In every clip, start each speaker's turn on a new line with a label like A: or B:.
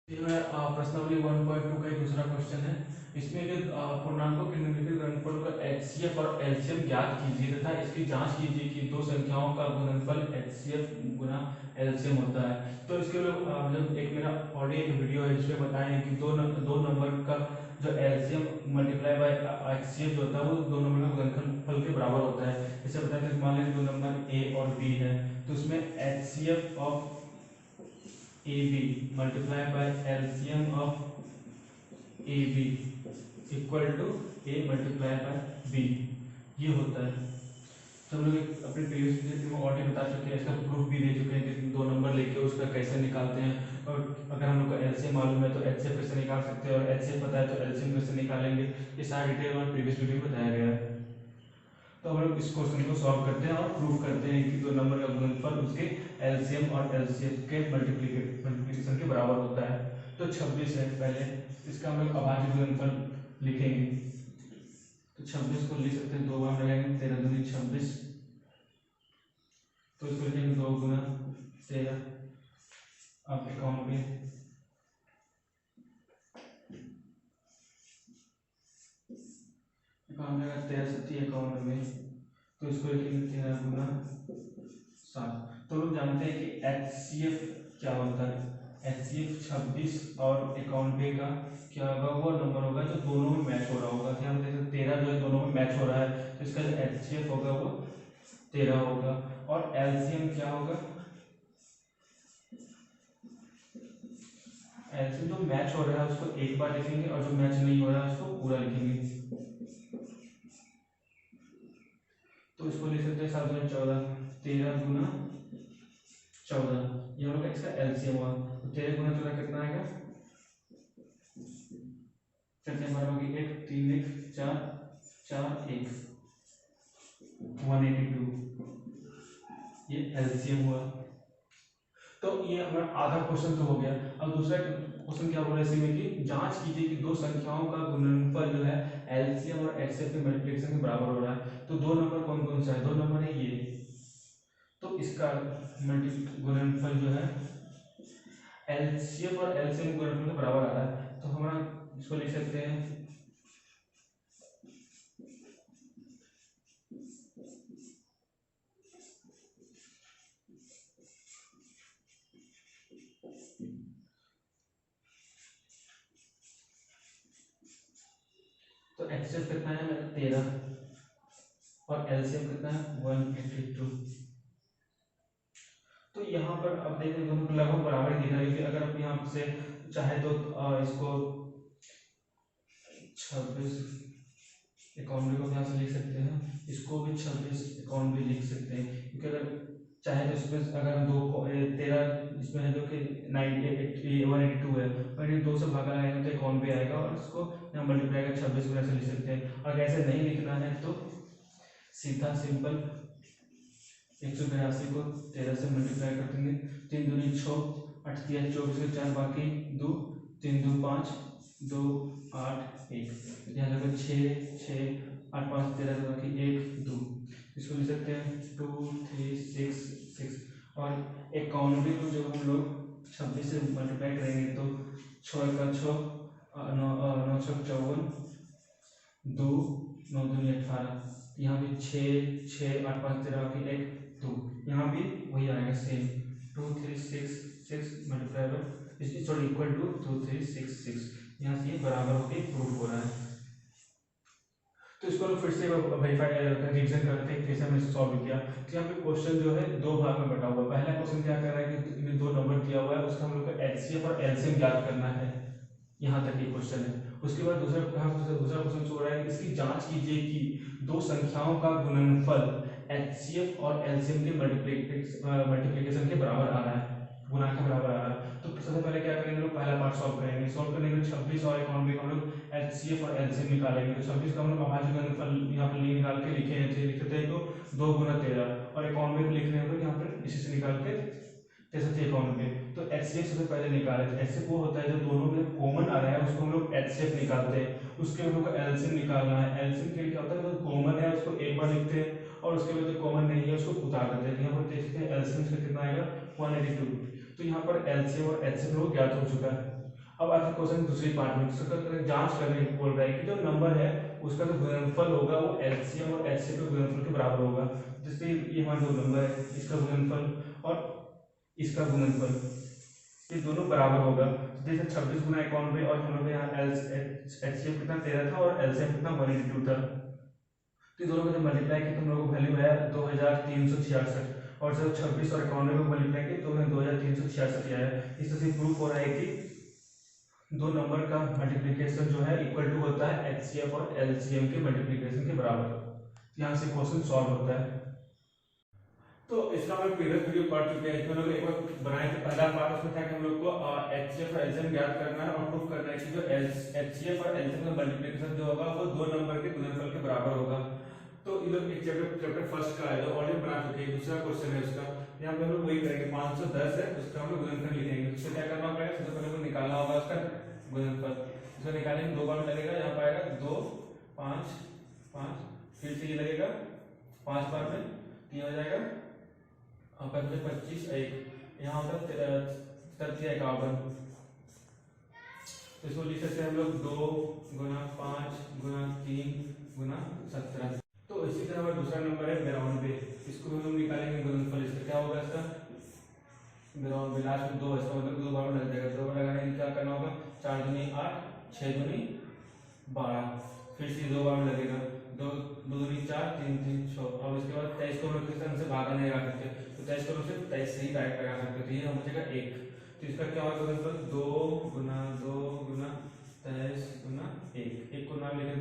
A: ये है प्रश्नावली 1.2 का एक दूसरा क्वेश्चन है। इसमें कि पूर्णांकों के निम्नलिखित गुणनफलों का एचसीएफ और एलसीएम ज्ञात कीजिए तथा इसकी जांच कीजिए कि दो संख्याओं का गुणनफल एचसीएफ गुना एलसीएम होता है। तो इसके लिए मतलब एक मेरा ऑलरेडी एक वीडियो है जिसमें बताया है कि दो नंबर का जो एलसीएम मल्टीप्लाई बाय एचसीएफ जो होता है वो दो नंबर का गुणनफल के बराबर होता है। जैसे बताते हैं मान लीजिए दो नंबर ए और बी है तो उसमें HCF of AB multiplied by LCM of AB equal to A multiply by B ये होता है। तो हम लोग अपने प्रीवियस वीडियो में ऑलरेडी बता चुके हैं, इसका प्रूफ भी दे चुके हैं कि दो नंबर लेके उसका कैसे निकालते हैं। और अगर हम लोग को एलसीएम मालूम है तो एचसीएफ कैसे निकाल सकते हैं और एचसीएफ पता है तो एलसीएम कैसे निकालेंगे, ये सारा डिटेल हमारे प्रीवियस वीडियो में बताया गया है। तो हम लोग इस क्वेश्चन को सॉल्व करते हैं और प्रूव करते हैं कि दो नंबर का गुणनफल उसके एलसीएम और एलसीएफ के मल्टीप्लिकेशन के बराबर होता है। तो 26 है, पहले इसका हम लोग अभाज्य गुणनफल लिखेंगे। तो 26 को लिख सकते हैं, दो बार लगाएंगे 13 दूनी 26, तो इसको लिखेंगे 2 गुना 13 आप 91 13 सत्ती 91, तो इसको लिखेंगे 13 गुना 7। तो लोग जानते हैं कि एचसीएफ क्या होता है। एचसीएफ 26 और 91 का क्या होगा, वो नंबर होगा जो दोनों में मैच हो रहा होगा। ध्यान दें 13 जो है दोनों में मैच हो रहा है तो इसका जो एचसीएफ होगा वो 13 होगा। और एलसीएम क्या होगा, एलसीएम जो मैच हो रहा है उसको एक बार लिखेंगे और जो मैच नहीं हो रहा है उसको पूरा लिखेंगे। तो इसको लिख सकते हैं 7 गुना 14, 13 गुना 14, ये हम लोग का इसका एलसीएम हुआ। तो 13 गुना 14 कितना आएगा, चलते हमारा होगी 1 3 1 4 4 1 182, ये एलसीएम हुआ। तो ये हमारा आधा क्वेश्चन तो हो गया। अब दूसरा क्वेश्चन क्या बोल रहा है इसी में कि जांच कीजिए कि दो संख्याओं का गुणनफल जो है एलसीएम और एचसीएफ के मल्टीप्लिकेशन के बराबर हो रहा है। तो दो नंबर कौन कौन सा है, दो नंबर है ये, तो इसका गुणनफल जो है एलसीएम और एलसीएम गुणनफल के बराबर आ रहा है। तो हमारा इसको लिख सकते हैं तो एचसीएफ कितना है मेरा 13 और एलसीएम कितना है 182। तो यहाँ पर अब देखें दोनों लगभग बराबर ही दिख रहा है, क्योंकि अगर आप यहाँ से चाहे तो इसको 26 91 को यहाँ से लिख सकते हैं, इसको भी 26 91 लिख सकते हैं, क्योंकि अगर चाहे तो इसमें अगर हम 13 इसमें है जो कि 182 है, 182 से भागा आएगा तो 91 आएगा और इसको यहाँ मल्टीप्लाई कर 26 को ऐसे लिख सकते हैं। अगर ऐसे नहीं लिखना है तो सीधा सिंपल 182 को 13 से मल्टीप्लाई कर देंगे, 3 दूनी 6 8 3 24 4 बाकी 2 3 2 5 2 8 1, यहाँ लगा 6 6 8 5 13 बाकी 1 2, इसको लिख सकते हैं 2 3 6 6। और 91 को जब हम लोग 26 से मल्टीप्लाई करेंगे तो 6 का 6 9 9 6 54 2 9 दूनी 18, यहाँ भी 6 6 8 5 13 बाकी 1 2, यहाँ भी वही आएगा सेम 2 3 6 6 मल्टीप्लाई बाय इसकी सॉरी इक्वल टू 2 3 6 6, यहाँ से ये बराबर होकर प्रूफ हो रहा है। तो इसको लोग फिर से वेरीफाई रिवीजन करते हैं कैसे हमने सॉल्व किया। तो यहाँ पे क्वेश्चन जो है दो भाग में बटा हुआ है। पहला क्वेश्चन क्या कर रहा है कि इनमें दो नंबर दिया हुआ है, उसका हम लोग को एचसीएफ और एलसीएम ज्ञात करना है, यहाँ तक ये क्वेश्चन है। उसके बाद दूसरा क्वेश्चन हो रहा है कि इसकी जांच कीजिए कि दो संख्याओं का गुणनफल एचसीएफ और एलसीएम के मल्टीप्लिकेशन के बराबर आ रहा है, गुणा के बराबर आ रहा है। तो सबसे पहले क्या करेंगे लोग, पहला पार्ट सॉल्व करेंगे। सॉल्व करने के 26 और 91 हम लोग एचसीएफ और एलसीएम निकालेंगे। तो 26 का हम लोग अभाज्य गुणनफल यहाँ पर निकाल के लिखे हैं, लिखते हैं तो 2 गुना 13 और 91 को लिख रहे हैं यहाँ पर इसी से निकाल के 93 तो एचसीएफ सबसे पहले निकाले। तो एचसीएफ वो होता है जो दोनों में कॉमन आ रहा है उसको हम लोग एचसीएफ निकालते हैं। उसके हम लोग को एलसीएम निकालना है। एलसीएम के लिए क्या होता है, जो कॉमन है उसको एक बार लिखते हैं और उसके बाद जो कॉमन नहीं है उसको उतार देते हैं। यहाँ पर देखते हैं एलसीएम से कितना आएगा 182। तो यहाँ पर एलसीएम और एचसीएफ लोग ज्ञात हो चुका है। अब आते क्वेश्चन दूसरी पार्ट में, जिसका जांच करने बोल रहा है कि जो नंबर है उसका जो गुणनफल होगा वो एलसीएम और एचसीएफ के गुणनफल के बराबर होगा। जैसे ये हमारा जो नंबर है इसका गुणनफल और इसका गुणनफल ये दोनों बराबर होगा। जैसे 26 गुना 91 और हम लोग यहाँ एचसीएफ कितना 13 था और एलसीएम कितना 182 था। तो दोनों को जब मल्टीप्लाई किया तो हम लोग को वैल्यू आया 2366 और जब 26 और 91 को मल्टीप्लाई किया तो हमें 2366 आया। इस तरह से प्रूफ हो रहा है कि दो नंबर का मल्टीप्लिकेशन जो है इक्वल टू होता है एचसीएफ और एलसीएम के मल्टीप्लिकेशन के बराबर। यहाँ से क्वेश्चन सॉल्व होता है। तो इसका हम प्रीवियस वीडियो पढ़ चुके हैं, इसमें लोग एक बार बनाए थे पहला पार्ट, उसमें था कि हम लोग को एचसीएफ और एलसीएम ज्ञात करना है और प्रूफ करना है कि जो एचसीएफ और एलसीएम का मल्टीप्लिकेशन जो होगा वो दो नंबर के गुणनफल के बराबर होगा। तो ये लोग एक चैप्टर फर्स्ट का है जो ऑलरेडी बना चुके हैं, दूसरा क्वेश्चन है उसका, यहाँ पे हम लोग वही करेंगे। 510 है उसका हम लोग गुणनफल लिखेंगे। उससे क्या करना पड़ेगा, सबसे पहले हमें निकालना होगा उसका गुणनफल। इसको निकालेंगे, दो बार लगेगा, यहाँ पर आएगा 2 5 5, फिर से ये लगेगा 5 बार में 3 हो जाएगा, 25 1, यहाँ होगा 5351। तो इसको लिख सकते हैं हम लोग 2 गुना 5 गुना 3 गुना 17। तो इसी तरह हमारा दूसरा नंबर है 92, इसको हम लोग निकालेंगे गुणनफल। इसका क्या होगा, इसका 92 लास्ट में 2 है, इसका मतलब 2 बार लग जाएगा। 2 बार लगाने के क्या करना होगा, 4 दूनी 8 6 दूनी 12, फिर से 2 बार लगेगा, 2 दूनी 4 3 3 6। अब इसके बाद 23 को हम लोग किस तरह से भागा नहीं लगा सकते, तो 23 को हम सिर्फ 23 से ही डायरेक्ट लगा सकते, तो ये हो जाएगा 1। तो इसका क्या होगा गुणनफल, 2 गुना 23 गुना 1 को नाम लेकर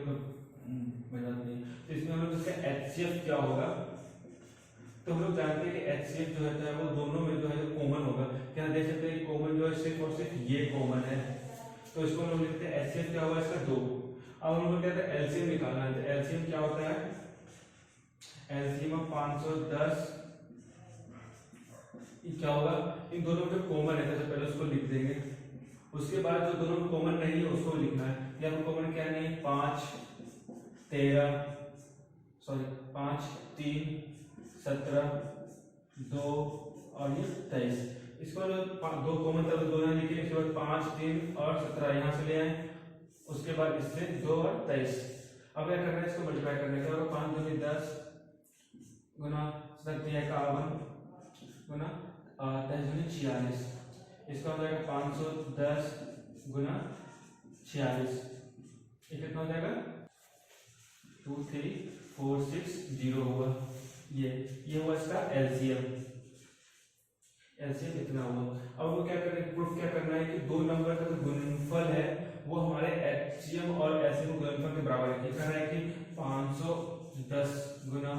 A: बना देंगे। तो इसमें हम लोग इसका एचसीएफ क्या होगा, तो हम लोग जानते हैं कि एचसीएफ जो है वो दोनों में जो है कॉमन होगा। क्या देख सकते हैं, कॉमन जो है सिर्फ और सिर्फ ये कॉमन है, तो इसको हम लोग लिखते हैं एचसीएफ क्या होगा इसका 2। अब हम लोग कहते हैं एलसीएम निकालना है, तो एलसीएम क्या होता है, एलसीएम ऑफ 510 क्या होगा, इन दोनों में कॉमन है, सबसे पहले उसको लिख देंगे। उसके बाद जो दोनों में कॉमन नहीं है उसको लिखना है। यहाँ कॉमन क्या नहीं है, 5 3 17 2 और ये 23। इसको दो कॉमन था तो दोनों लिखे, इसके बाद 5 3 और 17 यहाँ से ले आए, उसके बाद इससे 2 और 23। अब क्या करना है, इसको मल्टीप्लाई करने के बाद 5 दूनी 10 गुना 51 गुना 23 दूनी 46, इसका हो जाएगा 510 गुना 46, ये कितना हो जाएगा 23460 हुआ। ये हुआ इसका एलसीएम। एलसीएम इतना हुआ। अब वो क्या करना है, प्रूफ क्या करना है कि दो नंबर का जो गुणनफल है वो हमारे एचसीएम और एलसीएम गुणनफल के बराबर है। क्या करना है कि 510 गुना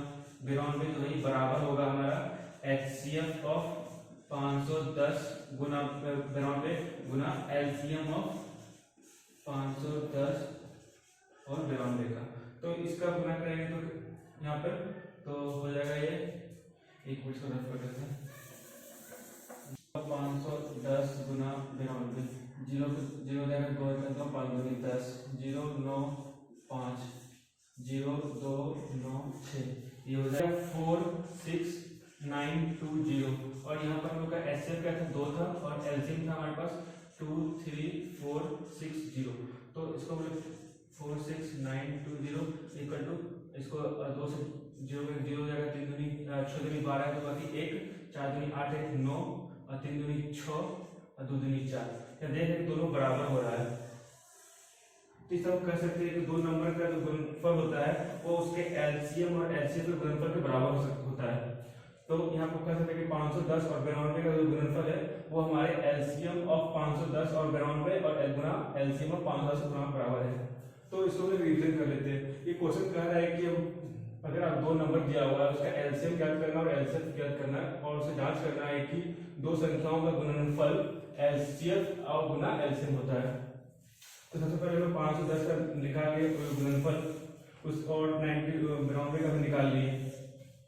A: 92 जो है बराबर होगा हमारा HCM of 510 Guna 92 Guna LCM of 510 और 92 का। तो इसका गुना करेंगे तो यहाँ पर तो हो जाएगा ये, एक मिनट को रफ कर देते हैं, 510 गुना 92, 0 0 हो जाएगा 2 का 2 5 दूनी 10 0 9 5 0 2 9 6, ये हो जाएगा 46920। और यहाँ पर हम लोग का एचसीएफ क्या था 2 था और एलसीएम था हमारे पास 23460। तो इसको हम लोग 46920 इक्वल टू, इसको 2 से 0 हो जाएगा, 3 दूनी 6 दूनी 12 तो बाकी 1 4 दूनी 8 1 9 और 3 दूनी 6 और 2 दूनी 4। क्या देख रहे दोनों बराबर हो रहा है। तो इस तरह कह सकते हैं कि दो नंबर का जो गुणनफल होता है वो उसके एलसीएम और एचसीएफ के गुणनफल के बराबर होता है। तो यहाँ पर कह सकते हैं कि 510 और 92 का जो गुणनफल है वो हमारे एलसीएम ऑफ 510 और 92 और गुना एलसीएम ऑफ 510 गुना बराबर है। तो इसको हम रिवीजन कर लेते हैं। ये क्वेश्चन कह रहा है कि हम अगर आप दो नंबर दिया हुआ है उसका एलसीएम ज्ञात करना और एलसीएफ ज्ञात करना है और उसे जांच करना है कि दो संख्याओं का गुणनफल एलसीएफ और गुना एलसीएम होता है। तो सबसे पहले हम 510 का निकाल लिए गुणनफल, उस और 92 का भी निकाल लिए।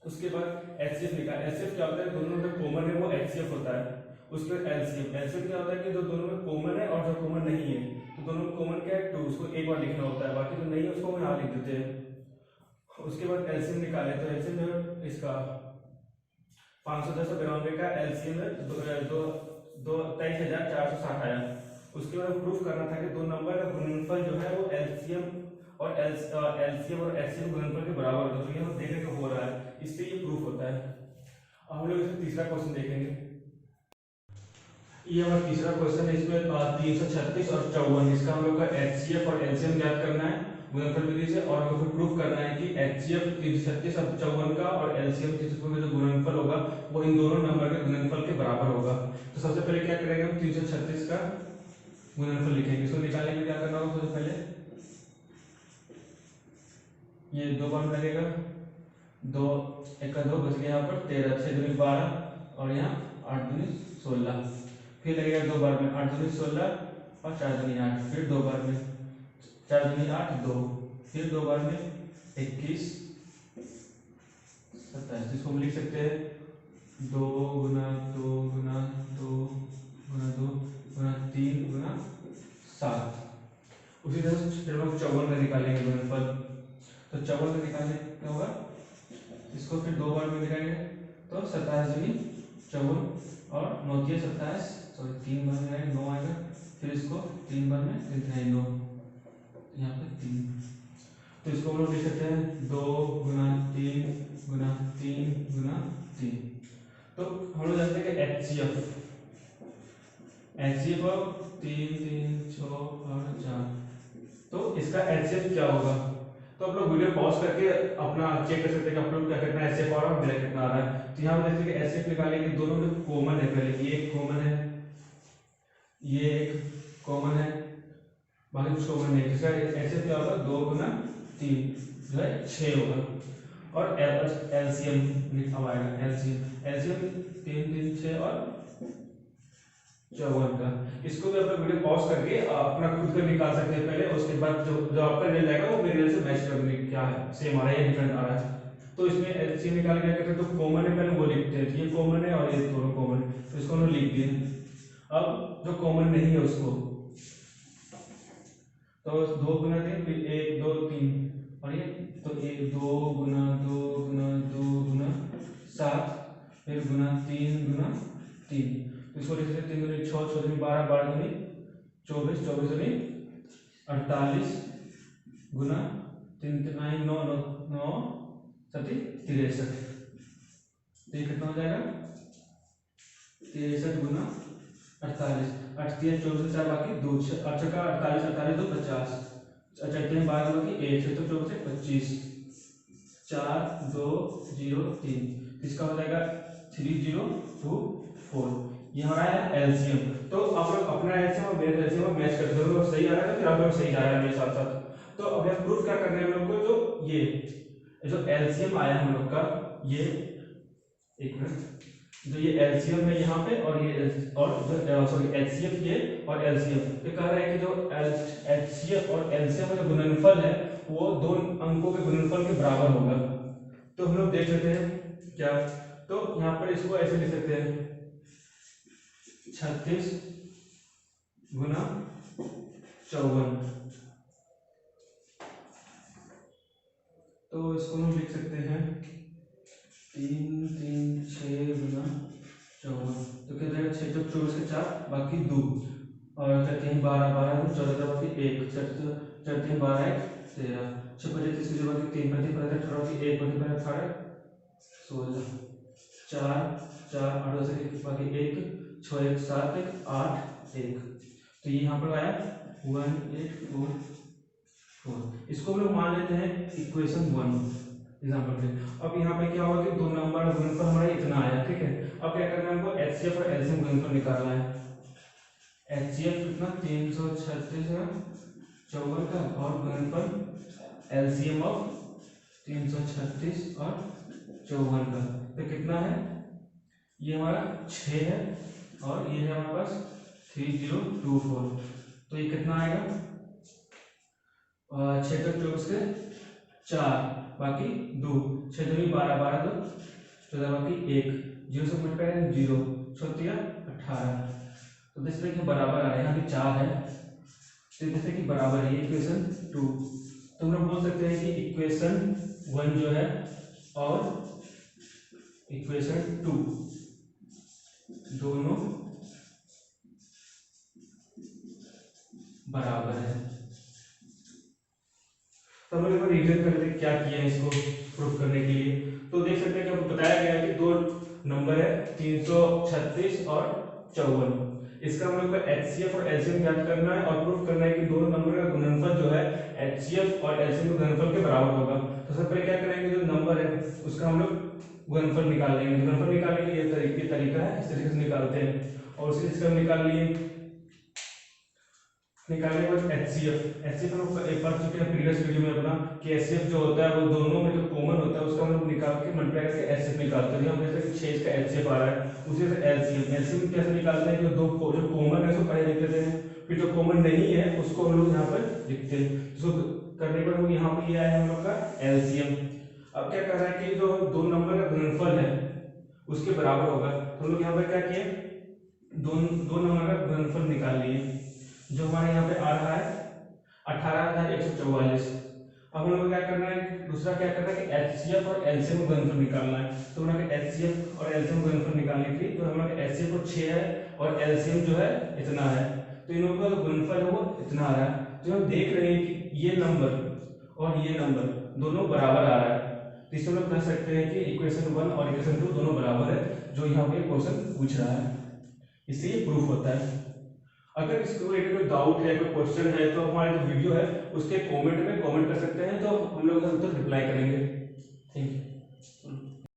A: उसके बाद एचसीएफ निकाल, एचसीएफ क्या होता है, दोनों में कॉमन है वो एचसीएफ होता है। उसके बाद एलसीएम, एलसीएम क्या होता है कि जो दोनों में कॉमन है और जो कॉमन नहीं है, तो दोनों में कॉमन क्या है 2, उसको एक बार लिखना होता है, बाकी जो नहीं है उसको हम यहाँ लिख देते हैं। उसके बाद एलसीएम निकाले, तो एलसीएम है इसका 510 और 92 का एलसीएम है 23,460 आया।
B: उसके बाद प्रूफ करना था कि दो नंबर का गुणनफल जो है वो एलसीएम और एचसीएफ गुणनफल के बराबर होता है। तो ये हम देख रहे हैं हो रहा है, इससे ये प्रूफ होता है। अब हम लोग इसमें तीसरा क्वेश्चन देखेंगे। ये हमारा तीसरा क्वेश्चन है, इसमें 336 और 54 इसका हम लोग का एचसीएफ और एलसीएम ज्ञात करना है गुणनफल विधि से, और हमको प्रूफ करना है कि एचसीएफ 336 और 54 का और एलसीएम 356 का जो गुणनफल होगा वो इन दोनों नंबर के गुणनफल के बराबर होगा। तो सबसे पहले क्या करेंगे, हम 336 का गुणनफल लिखेंगे। इसको निकालने में क्या करना होगा, सबसे पहले ये 2 बार में लगेगा, 2 1 का 2 बच गया यहाँ पर 13, 6 दूनी 12 और यहाँ 8 दूनी 16, फिर लगेगा 2 बार में 8 दूनी 16 और 4 दूनी 8, फिर 2 बार में 4 दूनी 8 2, फिर 2 बार में 21 27। इसको हम लिख सकते हैं 2 गुना 2 गुना 2 गुना 2 गुना 3 गुना 7। उसी तरह से फिर हम 54 का निकालेंगे गुणनफल। तो 54 का निकालने क्या होगा, इसको फिर 2 बार में लिखेंगे तो 27 दूनी 54 और 9 दिए 27, सॉरी 3 बार में 9 आएगा, फिर इसको 3 बार में 3 9 यहाँ पे 3। तो इसको हम लोग लिख सकते हैं 2 गुना 3 गुना 3 गुना 3। तो हम लोग जानते हैं कि एचसीएफ ऑफ 3 3 6 और 4, तो इसका एचसीएफ क्या होगा। तो आप लोग वीडियो पॉज करके अपना चेक कर सकते हैं कि आप लोग क्या कितना एचसीएफ आ रहा है और मेरा कितना आ रहा है। तो यहाँ पर देखते हैं कि एचसीएफ निकालेंगे, दोनों में कॉमन है, पहले ये एक कॉमन है, ये एक कॉमन है, बाकी कुछ कॉमन नहीं। इसका एचसीएफ क्या होगा, 2 गुना 3 जो है 6 होगा। और एलसीएम अब आएगा, एलसीएम 3 3 6 और 54 का। इसको भी आप लोग वीडियो पॉज करके अपना खुद का निकाल सकते हैं पहले, उसके बाद जो आपका रिजल्ट जाएगा वो मेरे रिजल्ट से मैच करने क्या है, सेम आ रहा है या डिफरेंट आ रहा है। तो इसमें एलसीएम निकाल क्या करते हैं, तो कॉमन है पहले वो लिखते हैं, ये कॉमन है और ये दोनों कॉमन है, तो इसको हम लिख दिए। अब जो कॉमन नहीं है उसको, तो 2 गुना 3 फिर 1 2 3 और ये, तो 1 2 गुना 2 गुना 2 गुना 7 फिर गुना 3 गुना 3। तो इसको लिख सकते हैं 3 दूनी 6 6 दूनी 12 12 दूनी 24 24 दूनी 48 गुना 3 9 9 9 7 63। तो ये कितना हो जाएगा 63 गुना 48, 8 3 24 4 बाकी 2 अच्छा का 48 48 2 50, अच्छा 3 12 बाकी 1 6 तो 24 25 4 2 0 3। इसका हो जाएगा 3024। ये हमारा है एलसीएम। तो आप लोग अपना एलसीएम और मेरा एलसीएम मैच कर दो, तो सही आ रहा है तो फिर आप लोग सही जा रहा है मेरे साथ साथ। तो अब हम प्रूफ क्या करना है हम लोग को, जो ये जो एलसीएम आया हम लोग का, ये एक मिनट, जो ये एलसीएम है यहाँ पे और ये और सॉरी एचसीएफ ये और एलसीएम, ये कह रहा है कि जो एचसीएफ और एलसीएम का जो गुणनफल है वो दो अंकों के गुणनफल के बराबर होगा। तो हम लोग देख लेते हैं क्या, तो यहाँ पर इसको ऐसे लिख सकते हैं 36 गुना 54। तो इसको हम लिख सकते हैं 3 3 6 गुना 54। तो क्या जाएगा 6 चौक 24 के 4 बाकी 2 और 4 12 12 14 बाकी 1 4 3 12 1 13 6 25 30 बाकी 3 25 15 18 बाकी 1 25 18 16 4 4 8 से बाकी 1 6 1 7 1 8 1। तो ये यहाँ पर आया 1844। इसको हम लोग मान लेते हैं इक्वेशन 1 एग्जांपल पे। अब यहाँ पे क्या होगा कि दो नंबर का गुणनफल हमारा इतना आया, ठीक है। अब क्या करना है हमको एचसीएफ और एलसीएम गुणनफल निकालना है। एचसीएफ कितना 336 है 54 का, और गुणनफल एलसीएम ऑफ 336 और 54 का तो कितना है, ये हमारा 6 है और ये है हमारे पास 3024। तो ये कितना आएगा 6 तक 24 के 4 बाकी 2 6 दूनी 12 12 2 14 बाकी 1 0 से मल्टीप्लाई करें 0 6 18। तो देखते हैं कि बराबर आ रहा है, यहाँ भी 4 है तो देखते हैं कि बराबर है इक्वेशन 2। तो हम लोग बोल सकते हैं कि इक्वेशन 1 जो है और इक्वेशन 2 दोनों
A: बराबर है। तो हम लोग एक बार रिविजन कर लेते हैं क्या किया है इसको प्रूफ करने के लिए। तो देख सकते हैं कि आपको बताया गया है कि दो नंबर है 336 और 54। इसका हम लोग को HCF और LCM ज्ञात करना है और प्रूफ करना है कि दोनों नंबर का गुणनफल जो है HCF और LCM के गुणनफल के बराबर होगा। तो सबसे पहले क्या करेंगे, जो नंबर है उसका हम लोग गुणनफल निकाल लेंगे। गुणनफल निकालने के लिए तरीका है, इस तरीके से निकालते हैं। और उसी इसका निकाल लिए, निकालने के बाद HCF हम लोग एक बार चुके हैं प्रीवियस वीडियो में अपना कि HCF जो होता है वो दोनों में जो कॉमन होता है उसका हम लोग निकाल के मल्टीप्लाई करके HCF निकालते हैं। हम जैसे 6 इसका HCF आ रहा है, उसी से LCM कैसे निकालते हैं, जो कॉमन है उसको पहले लिख लेते हैं, फिर जो कॉमन नहीं है उसको हम लोग यहाँ पर लिखते हैं। इसको करने पर हम लोग यहाँ पर ये आया हम लोग का LCM। अब क्या कर रहा है कि जो दो नंबर का गुणनफल है उसके बराबर होगा। तो हम लोग यहाँ पर क्या किए, दो नंबर का गुणनफल निकाल लिए, जो हमारे यहाँ पे आ रहा है 18,144। अब हम लोग को क्या करना है, दूसरा क्या करना है कि HCF और LCM का गुणनफल निकालना है। तो हम लोग HCF और LCM का गुणनफल निकालने के लिए, तो हम लोग HCF को 6 है और LCM जो है इतना है, तो इन लोगों का जो गुणनफल है वो इतना आ रहा है। तो हम देख रहे हैं कि ये नंबर और ये नंबर दोनों बराबर आ रहा है, तो इससे हम लोग कह सकते हैं कि इक्वेशन 1 और इक्वेशन 2 दोनों बराबर है, जो यहाँ पे क्वेश्चन पूछ रहा है। इससे ये प्रूफ होता है। अगर इसको रिलेटेड कोई डाउट है, कोई क्वेश्चन है, तो हमारे जो वीडियो है उसके कमेंट में कमेंट कर सकते हैं, तो हम लोग उसका उत्तर रिप्लाई करेंगे। Thank you.